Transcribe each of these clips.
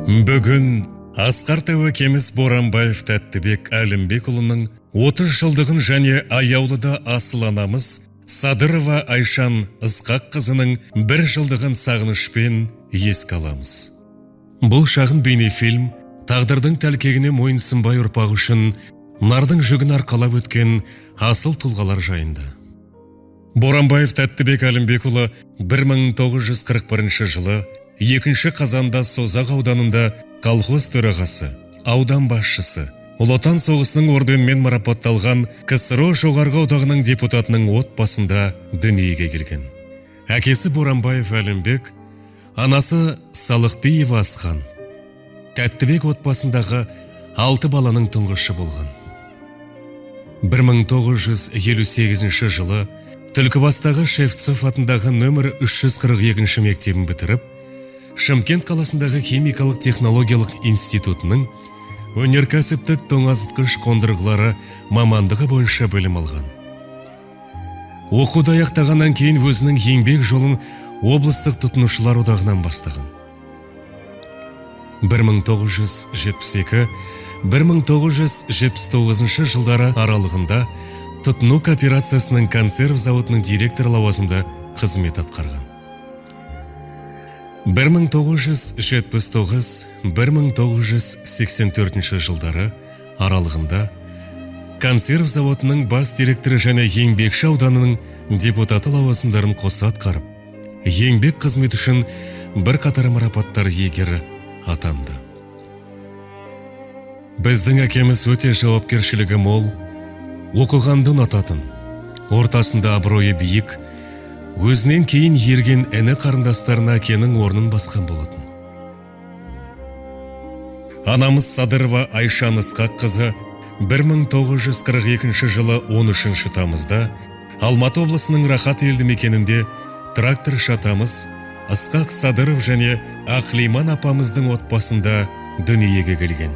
Бүгін Асқар Тәуекеміз Боранбаев Тәттібек Әлімбекұлының 30 жылдығын және аяулыда асыл анамыз Садырова Айшан Ысқақ қызының 1 жылдығын сағынышпен еске аламыз. Бұл шағын бейнефильм тағдырдың тәлкегіне мойынсынбай ұрпақ үшін нардың жүгін арқалап өткен асыл тұлғалар жайында. Боранбаев Тәттібек Әлімбекұлы 1941 жылы 2 қазанда Созақ ауданында колхоз төрағасы, аудан басшысы, Ұлы Отан соғысының орденімен марапатталған КСРО жоғарғы одағының депутатының отбасында дүниеге келген. Әкесі Боранбаев Әлімбек, анасы Салықбиева Асқан. Тәттібек отбасындағы 6 баланың тұңғышы болған. 1958 жылы Түлкібастағы Шевцов атындағы нөмір 342 мектебін бітіріп, Шымкент қаласындағы химикалық технологиялық институтының өнеркәсіптік тоңазытқыш қондырғылары мамандығы бойынша білім алған. Оқуды аяқтағаннан кейін өзінің еңбек жолын облыстық тұтынушылар одағынан бастаған. 1972-1979 жылдары аралығында тұтыну кооперациясының консерв зауытының директор лауазымында қызмет атқарған. 1979-1984 жылдары аралығында консерв зауытының бас директоры және еңбекші ауданының депутаты лауазымдарын қоса атқарып, еңбек қызмет үшін бірқатар марапаттар иегері атанды. Біздің әкеміз өте жауапкершілігі мол, оқығанды ұнататын, ортасында абыройы биік, өзінен кейін ерген іні қарындастарына әкенің орнын басқан болатын. Анамыз Садырова Айшан Ысқақ қызы 1942 жылы 13 тамызда Алматы облысының Рахат елді мекенінде тракторшы атамыз Ысқақ Садыров және Ақлиман апамыздың отбасында дүниеге келген.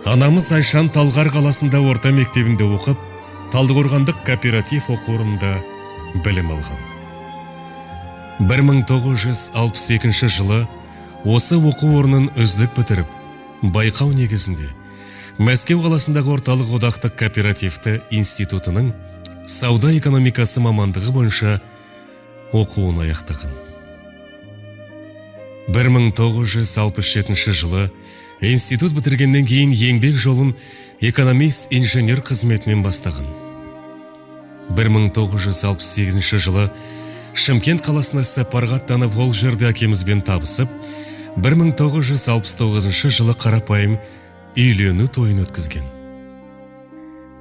Анамыз Айшан Талғар қаласында орта мектебінде оқып, Талдықорғандық кооператив оқу орнында білім алған. 1962 жылы осы оқу орнын үздік бітіріп, байқау негізінде Мәскеу қаласындағы орталық одақтық кооперативті институтының сауда экономикасы мамандығы бойынша оқуын аяқтаған. 1967 жылы институт бітіргеннен кейін еңбек жолын экономист-инженер қызметінен бастаған. 1968 жылы Шымкент қаласына сапарға аттанып, ол жерде әкемізбен табысып, 1969 жылы қарапайым үйлену тойын өткізген.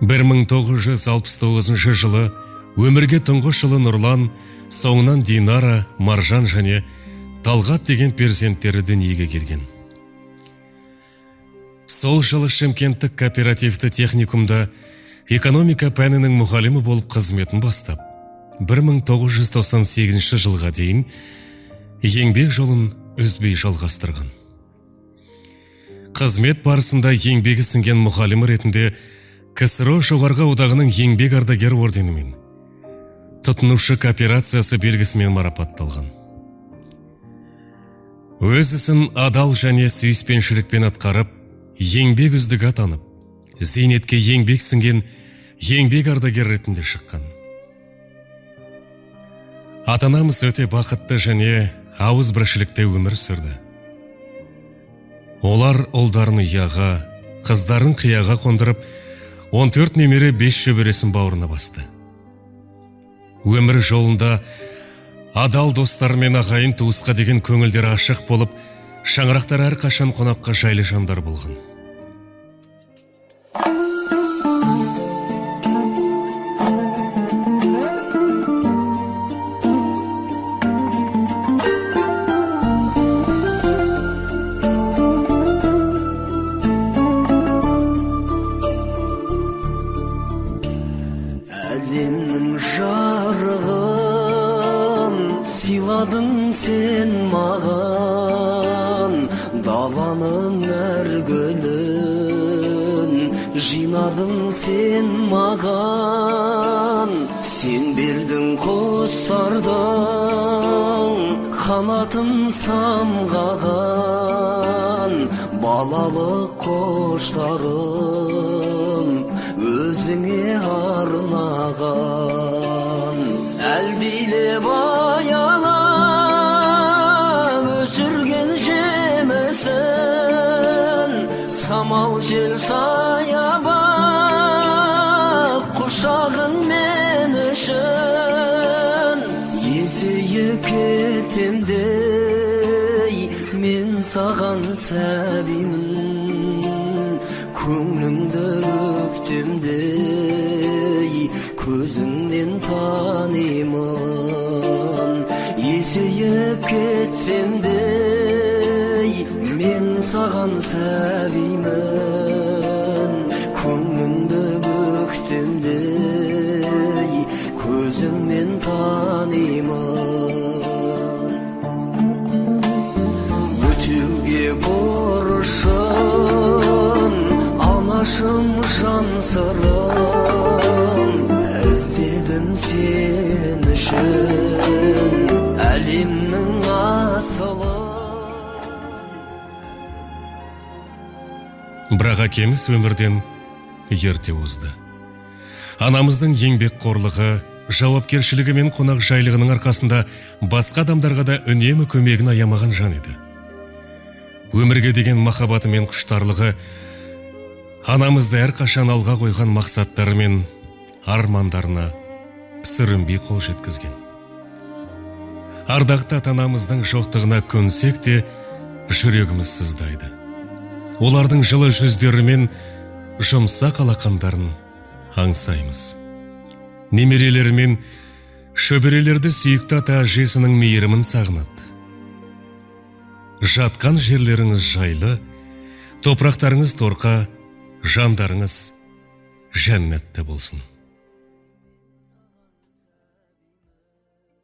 1969 жылы өмірге тұңғыш жылы Нұрлан, соңынан Динара, Маржан және Талғат деген перзенттері дүниеге келген. Сол жылы Шымкенттік кооперативті техникумда экономика пәнінің мұғалімі болып қызметін бастап, 1998 жылға дейін еңбек жолын үзбей жалғастырған. Қызмет барысында еңбегі сіңген мұғалімі ретінде КСРО жоғарғы одағының еңбек ардагер орденімен, тұтынушы кооперациясы белгісімен марапатталған. Өз ісін адал және сүйіспеншілікпен атқарып, еңбек үздігі атанып, зейнетке еңбек сіңген еңбек ардагер ретінде шыққан. Ата-анамыз өте бақытты және ауыз біршілікте өмір сүрді. Олар ұлдарын ұяға, қыздарын қияға қондырып, 14 немере 5 шөбересін бауырына басты. Өмір жолында адал достар мен ағайын туысқа деген көңілдері ашық болып, шаңырақтар әрқашан қонаққа жайлы жандар болған. Әлемнің жарығын сыйладың сен маған, даланың әр гүлін жинадың сен маған. Сен бердің құстардың қанатын самғаған, балалық қоштарым өзіңе арнаған. Әлдилеп аялап өсірген жемісін, самал жел саябақ құшағың мен үшін. Есейіп кетсем де мен саған сәбимін, көңліңді өктемдей көзіңнен танимын. Есейіп кетсем де мен саған сәбимін, көңліңді өктемдей көзіңнен танимын. Өтеуге борышын анашым жан сырым, іздедім сен үшін әлемнің асылын. Бірақ әкеміз өмірден ерте озды. Анамыздың еңбек қорлығы, жауапкершілігі мен қонақ жайлығының арқасында басқа адамдарға да үнемі көмегін аямаған жан еді. Өмірге деген махаббаты мен құштарлығы анамызды әрқашан алға қойған мақсаттары мен армандарына сүрінбей қол жеткізген. Ардақты ата-анамыздың жоқтығына көнсек те жүрегіміз сыздайды. Олардың жылы жүздері мен жұмсақ алақандарын аңсаймыз. Немерелері мен шөберелерді сүйікті ата әжесінің мейірімін сағынады. Жатқан жерлеріңіз жайлы, топырақтарыңыз торқа, жандарыңыз жәннатта болсын.